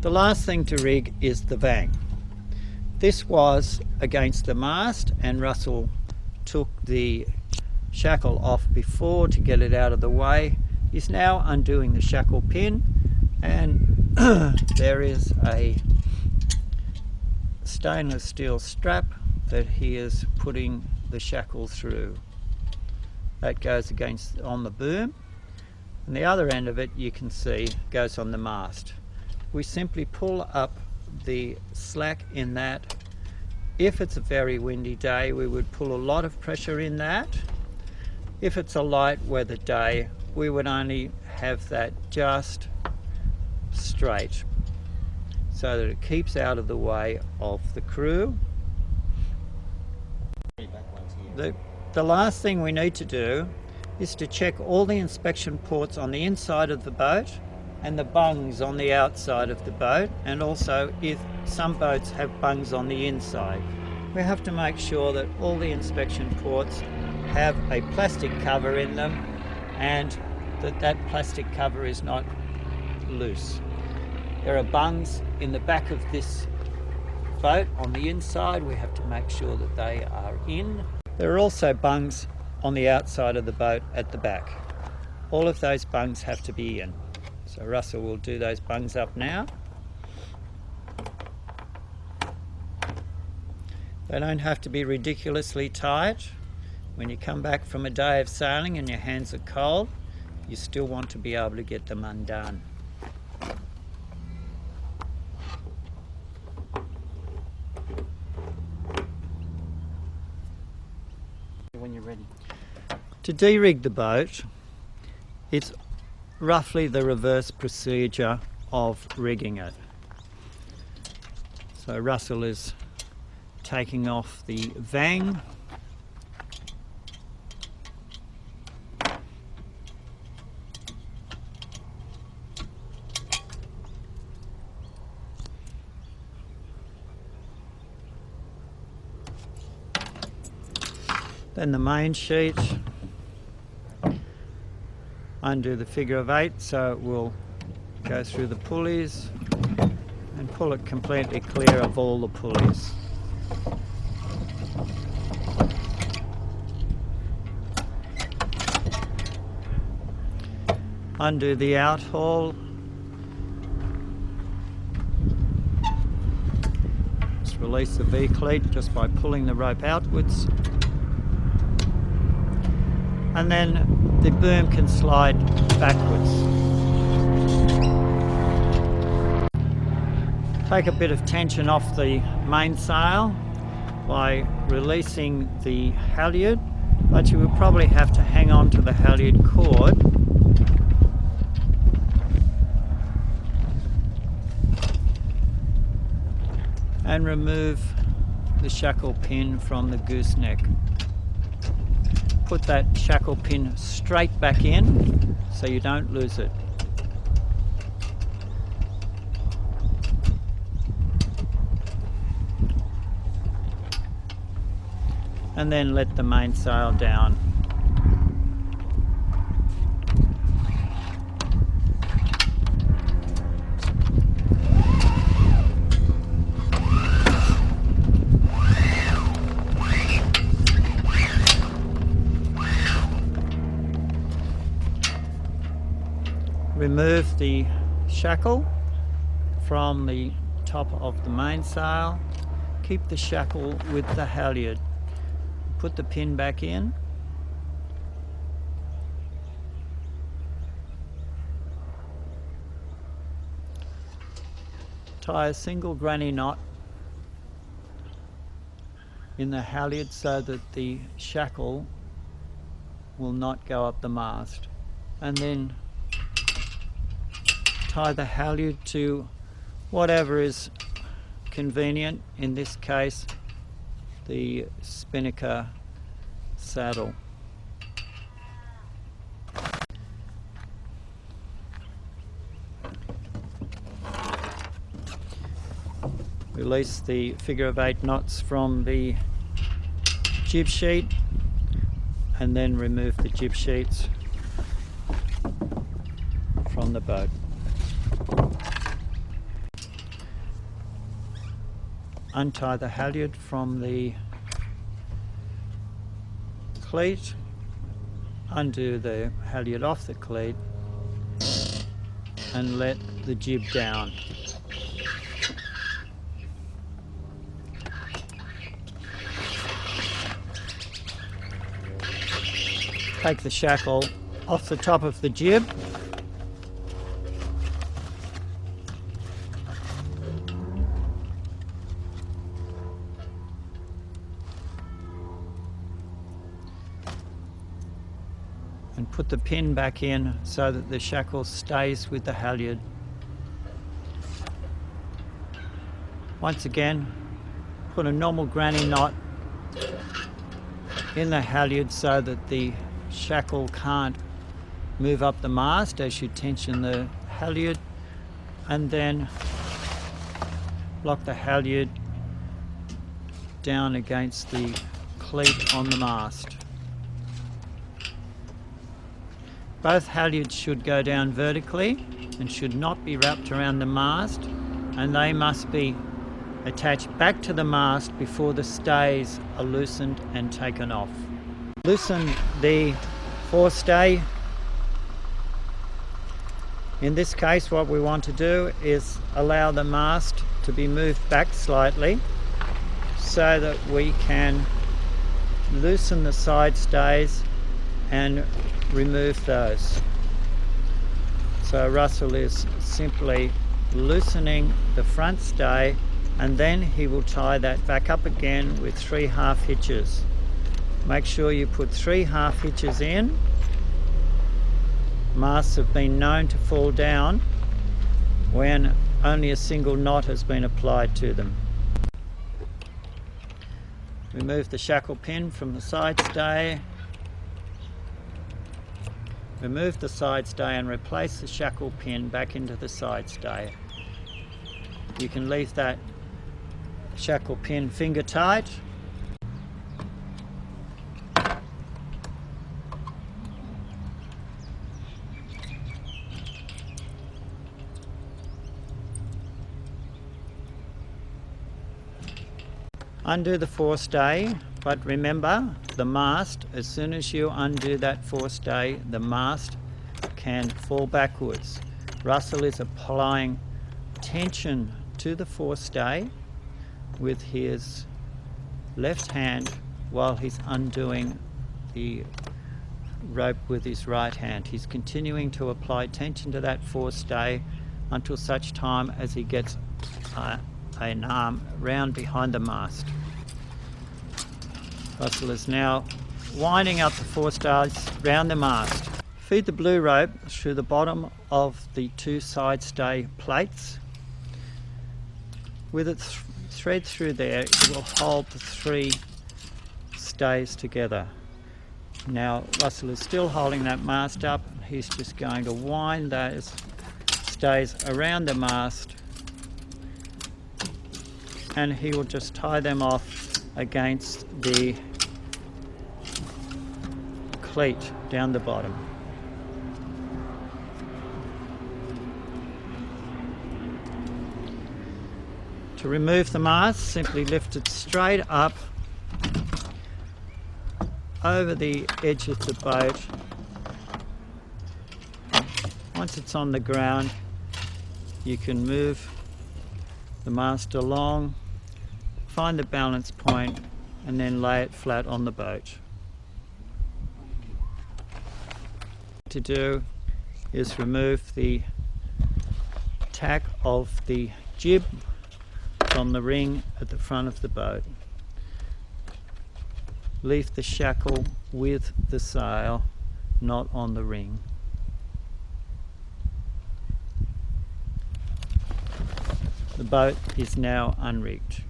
The last thing to rig is the vang. This was against the mast, and Russell took the shackle off before to get it out of the way. He's now undoing the shackle pin, and there is a stainless steel strap that he is putting the shackle through. That goes on the boom, and the other end of it, you can see, goes on the mast. We simply pull up the slack in that. If it's a very windy day, we would pull a lot of pressure in that. If it's a light weather day, we would only have that just straight so that it keeps out of the way of the crew. The last thing we need to do is to check all the inspection ports on the inside of the boat and the bungs on the outside of the boat, and also if some boats have bungs on the inside. We have to make sure that all the inspection ports have a plastic cover in them and that plastic cover is not loose. There are bungs in the back of this boat on the inside. We have to make sure that they are in. There are also bungs on the outside of the boat at the back. All of those bungs have to be in. So Russell will do those bungs up now. They don't have to be ridiculously tight. When you come back from a day of sailing and your hands are cold, you still want to be able to get them undone. When you're ready. To de-rig the boat, it's roughly the reverse procedure of rigging it. So Russell is taking off the vang. Then the main sheet, undo the figure of 8 so it will go through the pulleys and pull it completely clear of all the pulleys. Undo the outhaul. Just release the V-cleat just by pulling the rope outwards. And then the boom can slide backwards. Take a bit of tension off the mainsail by releasing the halyard, but you will probably have to hang on to the halyard cord and remove the shackle pin from the gooseneck. Put that shackle pin straight back in so you don't lose it. And then let the mainsail down. Remove the shackle from the top of the mainsail. Keep the shackle with the halyard. Put the pin back in. Tie a single granny knot in the halyard so that the shackle will not go up the mast. And then tie the halyard to whatever is convenient, in this case the spinnaker saddle. Release the figure of 8 knots from the jib sheet and then remove the jib sheets from the boat. untie the halyard from the cleat, undo the halyard off the cleat and let the jib down. Take the shackle off the top of the jib and put the pin back in so that the shackle stays with the halyard. Once again, put a normal granny knot in the halyard so that the shackle can't move up the mast as you tension the halyard, and then lock the halyard down against the cleat on the mast. Both halyards should go down vertically and should not be wrapped around the mast, and they must be attached back to the mast before the stays are loosened and taken off. Loosen the forestay. In this case, what we want to do is allow the mast to be moved back slightly so that we can loosen the side stays and remove those. So Russell is simply loosening the front stay, and then he will tie that back up again with 3 half hitches. Make sure you put 3 half hitches in. Masts have been known to fall down when only a single knot has been applied to them. Remove the shackle pin from the side stay. Remove the side stay and replace the shackle pin back into the side stay. You can leave that shackle pin finger tight. Undo the forestay, but remember the mast, as soon as you undo that forestay, the mast can fall backwards. Russell is applying tension to the forestay with his left hand while he's undoing the rope with his right hand. He's continuing to apply tension to that forestay until such time as he gets an arm round behind the mast. Russell is now winding up the forestays round the mast. Feed the blue rope through the bottom of the 2 side stay plates. With it thread through there, it will hold the 3 stays together. Now Russell is still holding that mast up. He's just going to wind those stays around the mast, and he will just tie them off against the cleat down the bottom. To remove the mast, simply lift it straight up over the edge of the boat. Once it's on the ground, you can move the mast along, find the balance point, and then lay it flat on the boat. What to do is remove the tack of the jib from the ring at the front of the boat. Leave the shackle with the sail, not on the ring. The boat is now unrigged.